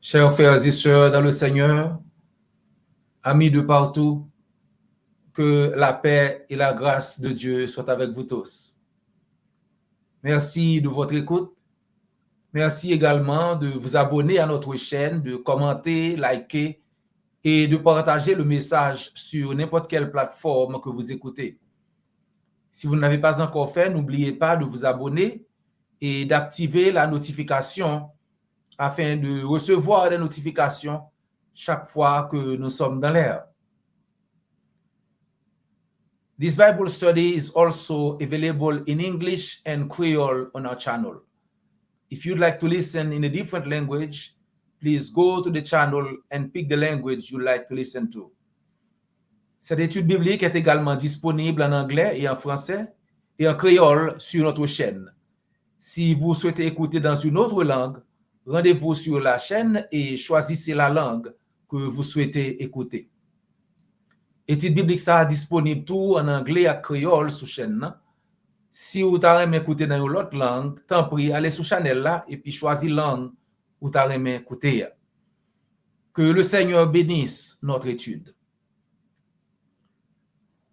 Chers frères et sœurs dans le Seigneur, amis de partout, que la paix et la grâce de Dieu soient avec vous tous. Merci de votre écoute. Merci également de vous abonner à notre chaîne, de commenter, liker et de partager le message sur n'importe quelle plateforme que vous écoutez. Si vous ne l'avez pas encore fait, n'oubliez pas de vous abonner et d'activer la notification afin de recevoir des notifications chaque fois que nous sommes dans l'air. This Bible study is also available in English and Creole on our channel. If you'd like to listen in a different language, please go to the channel and pick the language you'd like to listen to. Cette étude biblique est également disponible en anglais et en français et en créole sur notre chaîne. Si vous souhaitez écouter dans une autre langue, rendez-vous sur la chaîne et choisissez la langue que vous souhaitez écouter. Étude biblique ça disponible tout en anglais et créole sur chaîne. Si vous avez écouté dans une autre langue, tant pis, allez sur chaîne là et puis choisissez langue où vous avez écouté. Que le Seigneur bénisse notre étude.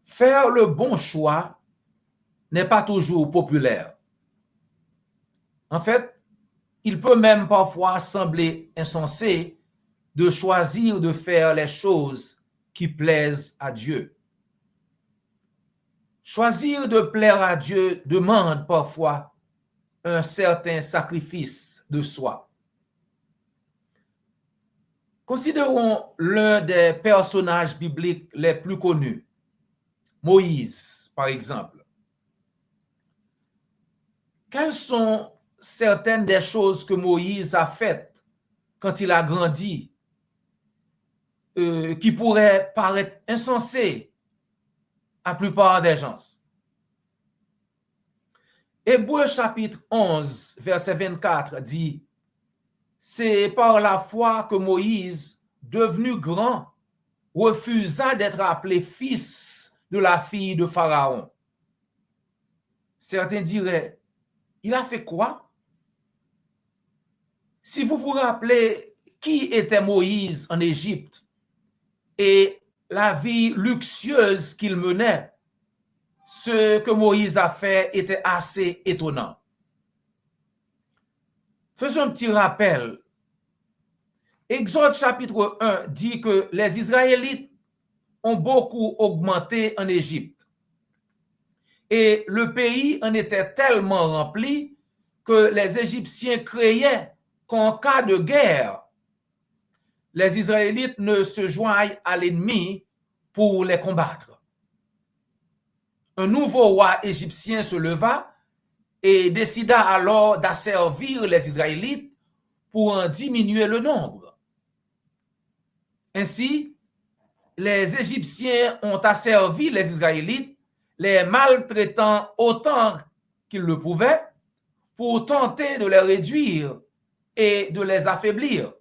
Faire le bon choix n'est pas toujours populaire. En fait, il peut même parfois sembler insensé de choisir de faire les choses qui plaisent à Dieu. Choisir de plaire à Dieu demande parfois un certain sacrifice de soi. Considérons l'un des personnages bibliques les plus connus, Moïse, par exemple. Quelles sont certaines des choses que Moïse a faites quand il a grandi, qui pourraient paraître insensées à la plupart des gens? Hébreux chapitre 11, verset 24 dit: c'est par la foi que Moïse, devenu grand, refusa d'être appelé fils de la fille de Pharaon. Certains diraient, il a fait quoi? Si vous vous rappelez qui était Moïse en Égypte et la vie luxueuse qu'il menait, ce que Moïse a fait était assez étonnant. Faisons un petit rappel. Exode chapitre 1 dit que les Israélites ont beaucoup augmenté en Égypte. Et le pays en était tellement rempli que les Égyptiens craignaient qu'en cas de guerre, les Israélites ne se joignent à l'ennemi pour les combattre. Un nouveau roi égyptien se leva et décida alors d'asservir les Israélites pour en diminuer le nombre. Ainsi, les Égyptiens ont asservi les Israélites, les maltraitant autant qu'ils le pouvaient pour tenter de les réduire et de les affaiblir,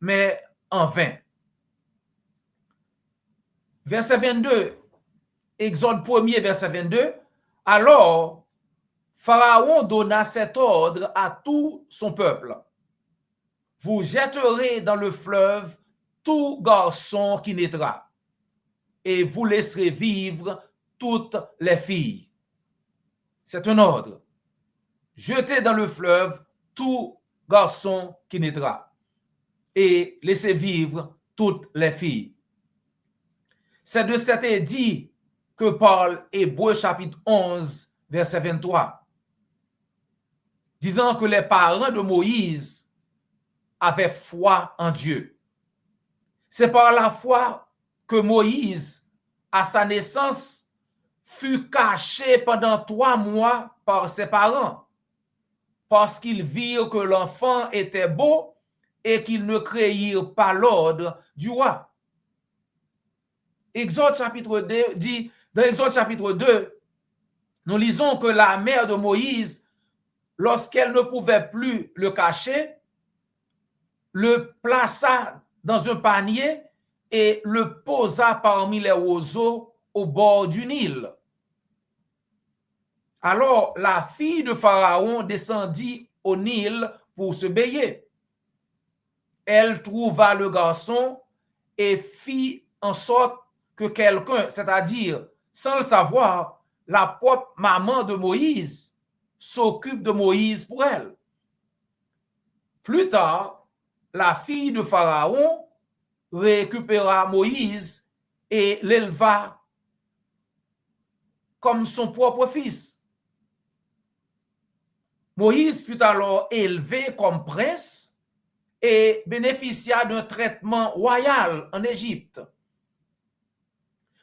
mais en vain. Verset 22, Exode 1er, verset 22, alors Pharaon donna cet ordre à tout son peuple: vous jetterez dans le fleuve tout garçon qui naîtra, et vous laisserez vivre toutes les filles. C'est un ordre. Jetez dans le fleuve tout garçon qui naîtra, et laissez vivre toutes les filles. C'est de cet édit que parle Hébreux chapitre 11, verset 23, disant que les parents de Moïse avaient foi en Dieu. C'est par la foi que Moïse, à sa naissance, fut caché pendant 3 mois par ses parents, parce qu'ils virent que l'enfant était beau et qu'ils ne craignirent pas l'ordre du roi. Exode chapitre 2 dit, dans Exode chapitre 2, nous lisons que la mère de Moïse, lorsqu'elle ne pouvait plus le cacher, le plaça dans un panier et le posa parmi les roseaux au bord du Nil. Alors la fille de Pharaon descendit au Nil pour se baigner. elle trouva le garçon et fit en sorte que quelqu'un, c'est-à-dire, sans le savoir, la propre maman de Moïse, s'occupe de Moïse pour elle. Plus tard, la fille de Pharaon récupéra Moïse et l'éleva comme son propre fils. Moïse fut alors élevé comme prince et bénéficia d'un traitement royal en Égypte.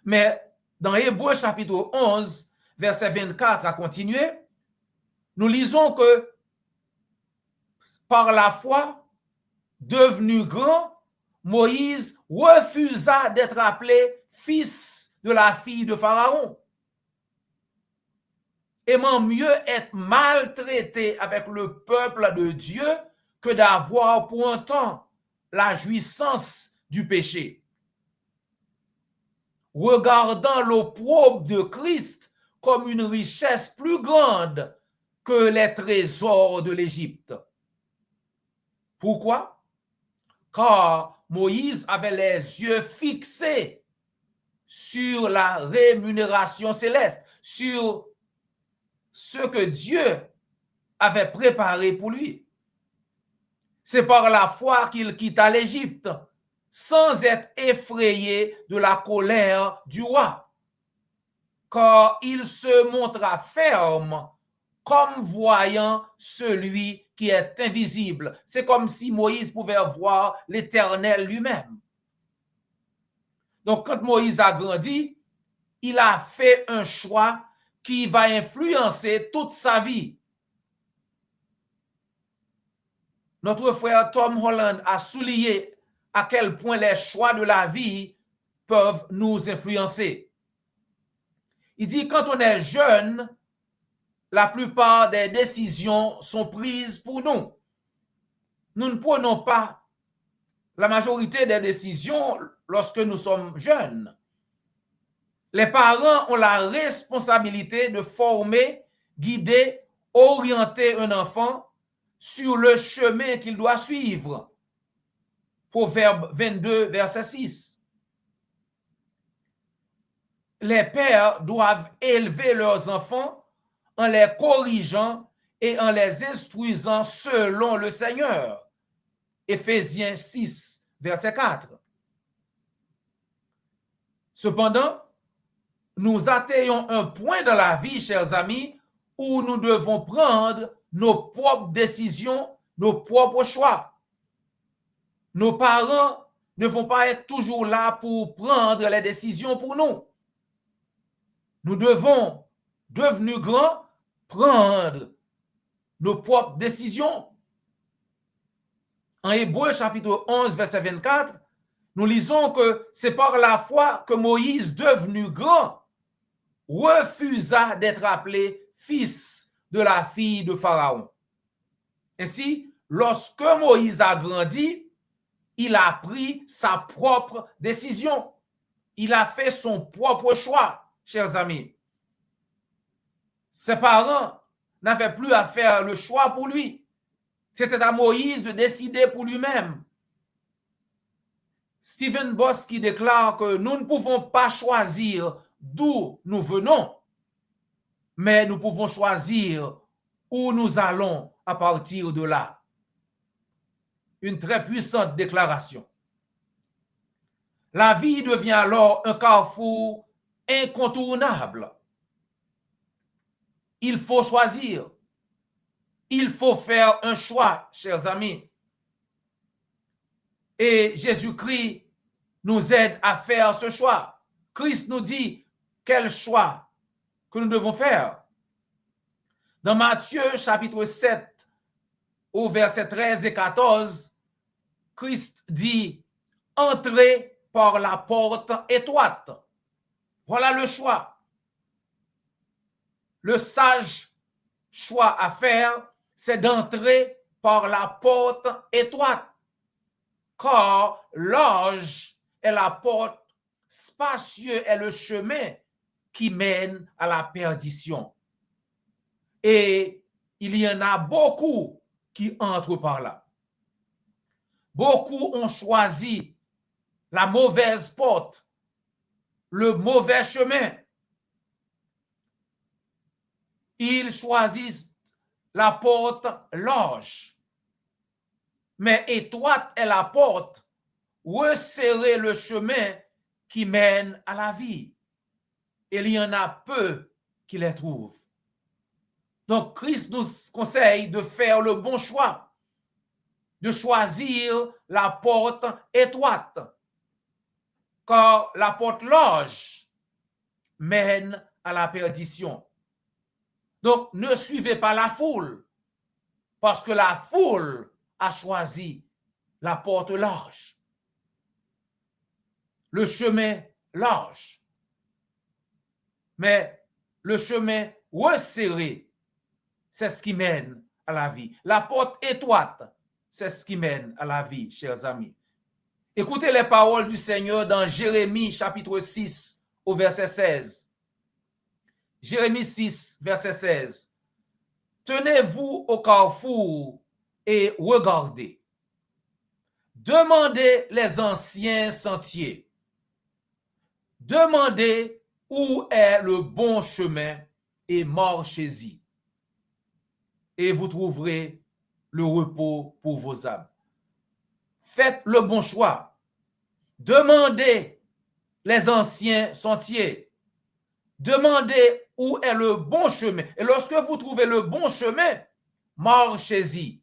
Mais dans Hébreux chapitre 11, verset 24 à continuer, nous lisons que par la foi, devenu grand, Moïse refusa d'être appelé fils de la fille de Pharaon, aimant mieux être maltraité avec le peuple de Dieu que d'avoir pour un temps la jouissance du péché. Regardant l'opprobre de Christ comme une richesse plus grande que les trésors de l'Égypte. Pourquoi? Car Moïse avait les yeux fixés sur la rémunération céleste, sur ce que Dieu avait préparé pour lui. C'est par la foi qu'il quitta l'Égypte, sans être effrayé de la colère du roi, car il se montra ferme comme voyant celui qui est invisible. C'est comme si Moïse pouvait voir l'Éternel lui-même. Donc, quand Moïse a grandi, il a fait un choix qui va influencer toute sa vie. Notre frère Tom Holland a souligné à quel point les choix de la vie peuvent nous influencer. Il dit, quand on est jeune, la plupart des décisions sont prises pour nous. Nous ne prenons pas la majorité des décisions lorsque nous sommes jeunes. Les parents ont la responsabilité de former, guider, orienter un enfant sur le chemin qu'il doit suivre. Proverbe 22, verset 6. Les pères doivent élever leurs enfants en les corrigeant et en les instruisant selon le Seigneur. Éphésiens 6, verset 4. Cependant, nous atteignons un point dans la vie, chers amis, où nous devons prendre nos propres décisions, nos propres choix. Nos parents ne vont pas être toujours là pour prendre les décisions pour nous. Nous devons, devenus grands, prendre nos propres décisions. En Hébreux chapitre 11, verset 24, nous lisons que c'est par la foi que Moïse, devenu grand, refusa d'être appelé fils de la fille de Pharaon. Ainsi, lorsque Moïse a grandi, il a pris sa propre décision. Il a fait son propre choix, chers amis. Ses parents n'avaient plus à faire le choix pour lui. C'était à Moïse de décider pour lui-même. Stephen Boski déclare que nous ne pouvons pas choisir d'où nous venons, mais nous pouvons choisir où nous allons à partir de là. Une très puissante déclaration. La vie devient alors un carrefour incontournable. Il faut choisir. Il faut faire un choix, chers amis. Et Jésus-Christ nous aide à faire ce choix. Christ nous dit quel choix que nous devons faire. Dans Matthieu chapitre 7, au verset 13 et 14, Christ dit, entrez par la porte étroite. Voilà le choix. Le sage choix à faire, c'est d'entrer par la porte étroite. Car large est la porte, spacieux est le chemin qui mène à la perdition. Et il y en a beaucoup qui entrent par là. Beaucoup ont choisi la mauvaise porte, le mauvais chemin. Ils choisissent la porte large, mais étroite est la porte, resserrez le chemin qui mène à la vie. Il y en a peu qui les trouvent. Donc, Christ nous conseille de faire le bon choix, de choisir la porte étroite, car la porte large mène à la perdition. Donc, ne suivez pas la foule, parce que la foule a choisi la porte large, le chemin large. Mais le chemin resserré, c'est ce qui mène à la vie. La porte étroite, c'est ce qui mène à la vie, chers amis. Écoutez les paroles du Seigneur dans Jérémie chapitre 6 au verset 16. Jérémie 6, verset 16. Tenez-vous au carrefour et regardez. Demandez les anciens sentiers. Demandez où est le bon chemin et marchez-y. Et vous trouverez le repos pour vos âmes. Faites le bon choix. Demandez les anciens sentiers. Demandez où est le bon chemin. Et lorsque vous trouvez le bon chemin, marchez-y.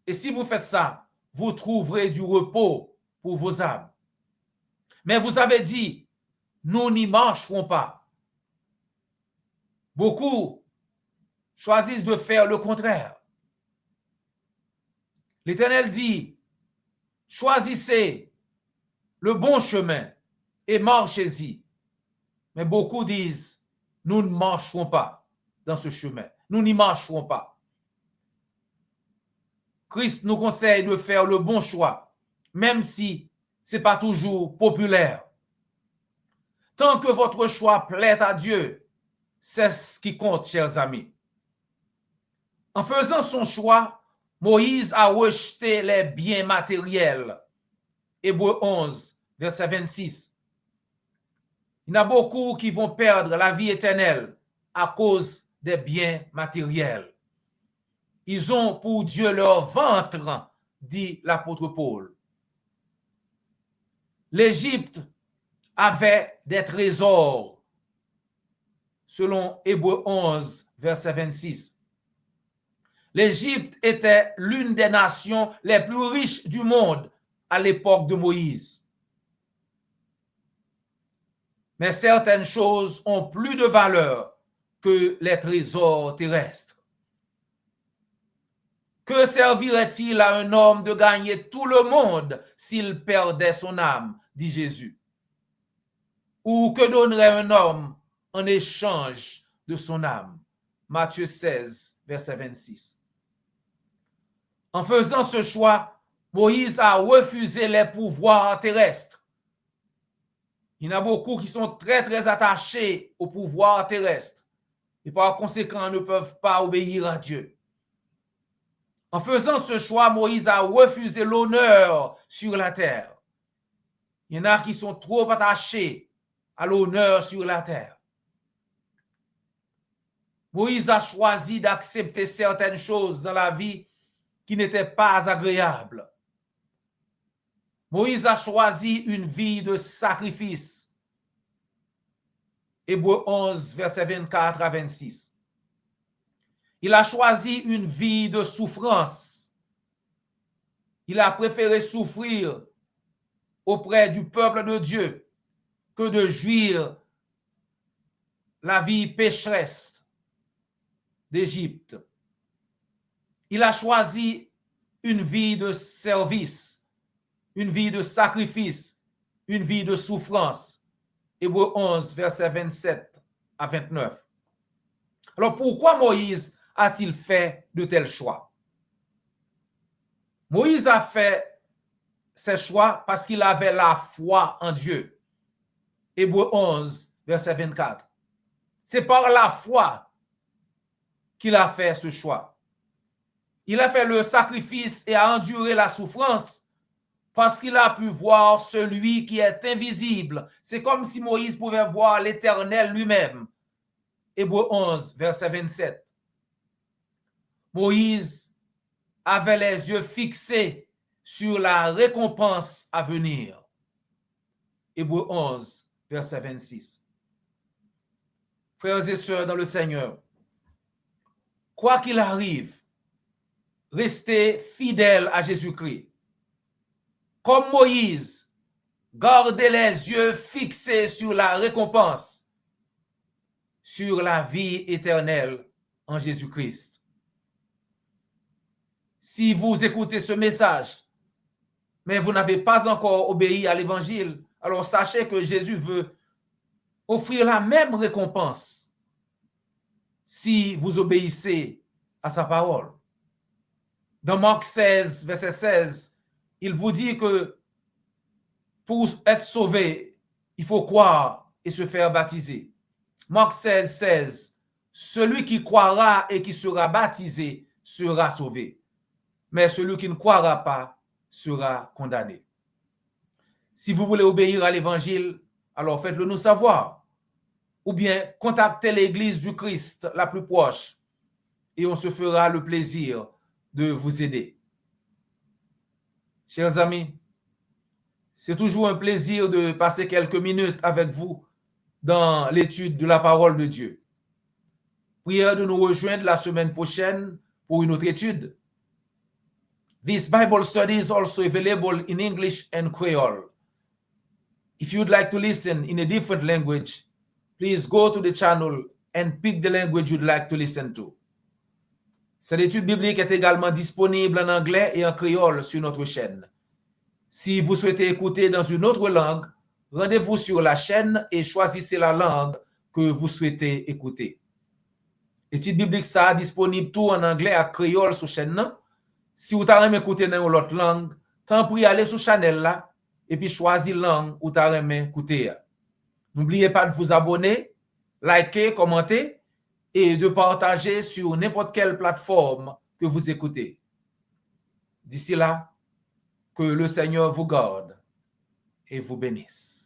Et si vous faites ça, vous trouverez du repos pour vos âmes. Mais vous avez dit, nous n'y marcherons pas. Beaucoup choisissent de faire le contraire. L'Éternel dit, choisissez le bon chemin et marchez-y. Mais beaucoup disent, nous ne marcherons pas dans ce chemin. Nous n'y marcherons pas. Christ nous conseille de faire le bon choix, même si ce n'est pas toujours populaire. Tant que votre choix plaît à Dieu, c'est ce qui compte, chers amis. En faisant son choix, Moïse a rejeté les biens matériels. Hébreux 11, verset 26. Il y en a beaucoup qui vont perdre la vie éternelle à cause des biens matériels. Ils ont pour Dieu leur ventre, dit l'apôtre Paul. L'Égypte avait des trésors, selon Hébreux 11, verset 26. L'Égypte était l'une des nations les plus riches du monde à l'époque de Moïse. Mais certaines choses ont plus de valeur que les trésors terrestres. Que servirait-il à un homme de gagner tout le monde s'il perdait son âme, dit Jésus? Ou que donnerait un homme en échange de son âme? Matthieu 16, verset 26. En faisant ce choix, Moïse a refusé les pouvoirs terrestres. Il y en a beaucoup qui sont très, très attachés au pouvoir terrestre et par conséquent ne peuvent pas obéir à Dieu. En faisant ce choix, Moïse a refusé l'honneur sur la terre. Il y en a qui sont trop attachés à l'honneur sur la terre. Moïse a choisi d'accepter certaines choses dans la vie qui n'étaient pas agréables. Moïse a choisi une vie de sacrifice. Hébreux 11, verset 24 à 26. Il a choisi une vie de souffrance. Il a préféré souffrir auprès du peuple de Dieu que de jouir la vie pécheresse d'Égypte. Il a choisi une vie de service, une vie de sacrifice, une vie de souffrance. Hébreux 11, versets 27 à 29. Alors pourquoi Moïse a-t-il fait de tels choix? Moïse a fait ces choix parce qu'il avait la foi en Dieu. Hébreux 11, verset 24. C'est par la foi qu'il a fait ce choix. Il a fait le sacrifice et a enduré la souffrance parce qu'il a pu voir celui qui est invisible. C'est comme si Moïse pouvait voir l'Éternel lui-même. Hébreux 11, verset 27. Moïse avait les yeux fixés sur la récompense à venir. Hébreux 11, verset 26. Frères et sœurs dans le Seigneur, quoi qu'il arrive, restez fidèles à Jésus-Christ. Comme Moïse, gardez les yeux fixés sur la récompense, sur la vie éternelle en Jésus-Christ. Si vous écoutez ce message, mais vous n'avez pas encore obéi à l'Évangile, alors sachez que Jésus veut offrir la même récompense si vous obéissez à sa parole. Dans Marc 16, verset 16, il vous dit que pour être sauvé, il faut croire et se faire baptiser. Marc 16, 16, celui qui croira et qui sera baptisé sera sauvé, mais celui qui ne croira pas sera condamné. Si vous voulez obéir à l'Évangile, alors faites-le nous savoir, ou bien contactez l'Église du Christ la plus proche et on se fera le plaisir de vous aider. Chers amis, c'est toujours un plaisir de passer quelques minutes avec vous dans l'étude de la parole de Dieu. Priez de nous rejoindre la semaine prochaine pour une autre étude. This Bible study is also available in English and Creole. If you'd like to listen in a different language, please go to the channel and pick the language you'd like to listen to. Cette étude biblique est également disponible en anglais et en créole sur notre chaîne. Si vous souhaitez écouter dans une autre langue, rendez-vous sur la chaîne et choisissez la langue que vous souhaitez écouter. Étude biblique ça disponible tout en anglais et créole sur chaîne. Si vous avez écouter dans une autre langue, tant pis aller sur channel là et puis choisir langue où vous avez écouter. N'oubliez pas de vous abonner, liker, commenter et de partager sur n'importe quelle plateforme que vous écoutez. D'ici là, que le Seigneur vous garde et vous bénisse.